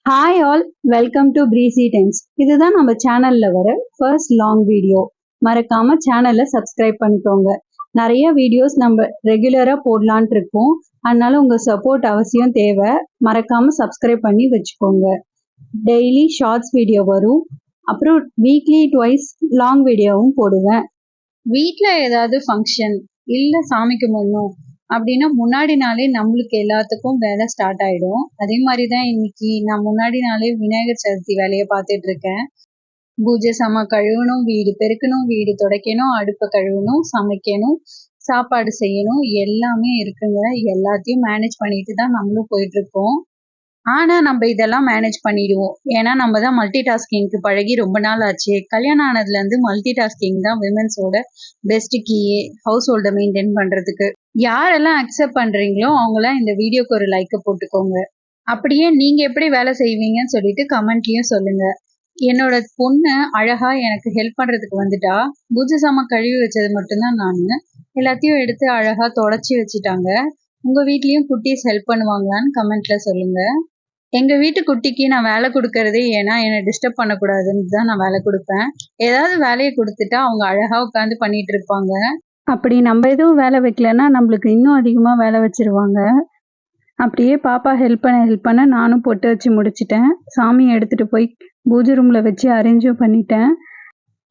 Hi all, welcome to breezy tense. இதுதான் நம்ம சேனல்ல வர ஃபர்ஸ்ட் லாங் வீடியோ. மறக்காம சேனலை சப்ஸ்கிரைப் பண்ணிக்கோங்க. நிறைய வீடியோஸ் நம்ம ரெகுலரா போடலான்ட்டு இருக்கோம். அதனால உங்க சப்போர்ட் அவசியம் தேவை. மறக்காம சப்ஸ்கிரைப் பண்ணி வச்சுக்கோங்க. டெய்லி ஷார்ட்ஸ் வீடியோ வரும். அப்புறம் வீக்லி ட்வைஸ் லாங் வீடியோவும் போடுவேன். வீட்டில் ஏதாவது ஃபங்க்ஷன் இல்லை சாமிக்கு முன்னும் அப்படின்னா முன்னாடி நாளே நம்மளுக்கு எல்லாத்துக்கும் வேலை ஸ்டார்ட் ஆயிடும். அதே மாதிரிதான் இன்னைக்கு நான் முன்னாடி நாளே விநாயகர் சதுர்த்தி வேலையை பார்த்துட்டு இருக்கேன். பூஜை சாமா கழுவணும், வீடு பெருக்கணும், வீடு துடைக்கணும், அடுப்பை கழுவணும், சமைக்கணும், சாப்பாடு செய்யணும், எல்லாமே இருக்குங்க. எல்லாத்தையும் மேனேஜ் பண்ணிட்டு தான் நம்மளும் போயிட்டு இருக்கோம். ஆனா நம்ம இதெல்லாம் மேனேஜ் பண்ணிடுவோம். ஏன்னா நம்ம தான் மல்டி டாஸ்கிங்க்கு பழகி ரொம்ப நாள் ஆச்சு. கல்யாணம் ஆனதுல இருந்து மல்டி டாஸ்கிங் தான் விமென்ஸோட பெஸ்ட் கீயே ஹவுஸ் ஹோல்டை மெயின்டைன் பண்றதுக்கு. யாரெல்லாம் அக்செப்ட் பண்றீங்களோ அவங்களாம் இந்த வீடியோக்கு ஒரு லைக்கை போட்டுக்கோங்க. அப்படியே நீங்க எப்படி வேலை செய்வீங்கன்னு சொல்லிட்டு கமெண்ட்லயும் சொல்லுங்க. என்னோட பொண்ணு அழகா எனக்கு ஹெல்ப் பண்றதுக்கு வந்துட்டா. பூஜை சாமா கழுவி வச்சது மட்டும்தான் நானு. எல்லாத்தையும் எடுத்து அழகா தொடச்சி வச்சுட்டாங்க. உங்க வீட்லயும் குட்டீஸ் ஹெல்ப் பண்ணுவாங்களான்னு கமெண்ட்ல சொல்லுங்க. எங்க வீட்டு குட்டிக்கு நான் வேலை கொடுக்கறதே ஏன்னா என்னை டிஸ்டர்ப் பண்ணக்கூடாதுன்னு தான் நான் வேலை கொடுப்பேன். ஏதாவது வேலையை கொடுத்துட்டா அவங்க அழகா உட்காந்து பண்ணிட்டு இருப்பாங்க. அப்படி நம்ம எதுவும் வேலை வைக்கலன்னா நம்மளுக்கு இன்னும் அதிகமா வேலை வச்சிருவாங்க. அப்படியே பாப்பா ஹெல்ப் பண்ண நானும் பொட்டு வச்சு முடிச்சிட்டேன். சாமியை எடுத்துட்டு போய் பூஜை ரூம்ல வச்சு அரேஞ்சும் பண்ணிட்டேன்.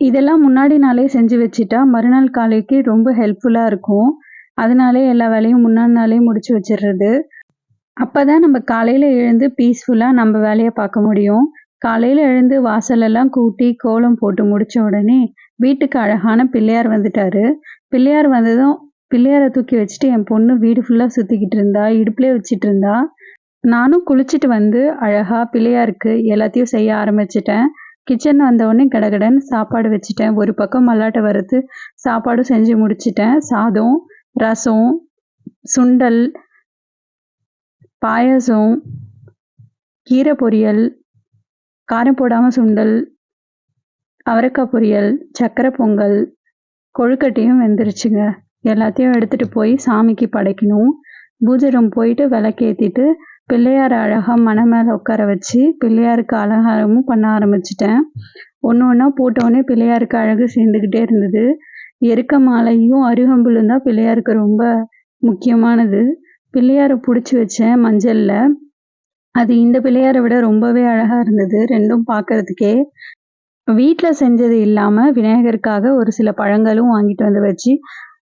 இதெல்லாம் முன்னாடி நாளே செஞ்சு வச்சுட்டா மறுநாள் காலைக்கு ரொம்ப ஹெல்ப்ஃபுல்லா இருக்கும். அதனாலே எல்லா வேலையும் முன்னாடி நாளே முடிச்சு வச்சிடுறது. அப்பதான் நம்ம காலையில எழுந்து பீஸ்ஃபுல்லா நம்ம வேலையை பார்க்க முடியும். காலையில எழுந்து வாசலெல்லாம் கூட்டி கோலம் போட்டு முடிச்ச உடனே வீட்டுக்கு அழகான பிள்ளையார் வந்துட்டாரு. பிள்ளையார் வந்ததும் பிள்ளையாரை தூக்கி வச்சுட்டு என் பொண்ணு வீடு ஃபுல்லா சுத்திக்கிட்டு இருந்தா, இடுப்புலயே வச்சிட்டு இருந்தா. நானும் குளிச்சுட்டு வந்து அழகா பிள்ளையாருக்கு எல்லாத்தையும் செய்ய ஆரம்பிச்சிட்டேன். கிச்சன் வந்த உடனே கடகடன்னு சாப்பாடு வச்சுட்டேன். ஒரு பக்கம் மல்லாட்டை வறுத்து சாப்பாடும் செஞ்சு முடிச்சிட்டேன். சாதம், ரசம், சுண்டல், பாயாசம், கீரை பொரியல், காரம் போடாமல் சுண்டல், அவரைக்காய் பொரியல், சக்கரை பொங்கல், கொழுக்கட்டையும் வெந்துருச்சுங்க. எல்லாத்தையும் எடுத்துகிட்டு போய் சாமிக்கு படைக்கணும். பூஜை ரூம் போயிட்டு விளக்கேற்றிட்டு பிள்ளையாரை அழகாக மனை மேலே உட்கார வச்சு பிள்ளையாருக்கு அலங்காரமும் பண்ண ஆரம்பிச்சிட்டேன். ஒன்று ஒன்றா போட்டோடனே பிள்ளையாருக்கு அழகு சேர்ந்துக்கிட்டே இருந்தது. எருக்க மாலையும் அருகம்புல்லும் தான் பிள்ளையாருக்கு ரொம்ப முக்கியமானது. பிள்ளையாரை பிடிச்சி வச்சேன் மஞ்சளில். அது இந்த பிள்ளையாரை விட ரொம்பவே அழகாக இருந்தது, ரெண்டும் பார்க்கறதுக்கே. வீட்டில் செஞ்சது இல்லாமல் விநாயகருக்காக ஒரு சில பழங்களும் வாங்கிட்டு வந்து வச்சு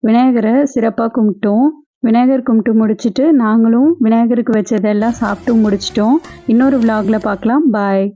விநாயகரை சிறப்பாக கும்பிட்டோம். விநாயகர் கும்பிட்டு முடிச்சுட்டு நாங்களும் விநாயகருக்கு வச்சதெல்லாம் சாப்பிட்டு முடிச்சிட்டோம். இன்னொரு விலாகில் பார்க்கலாம். பாய்.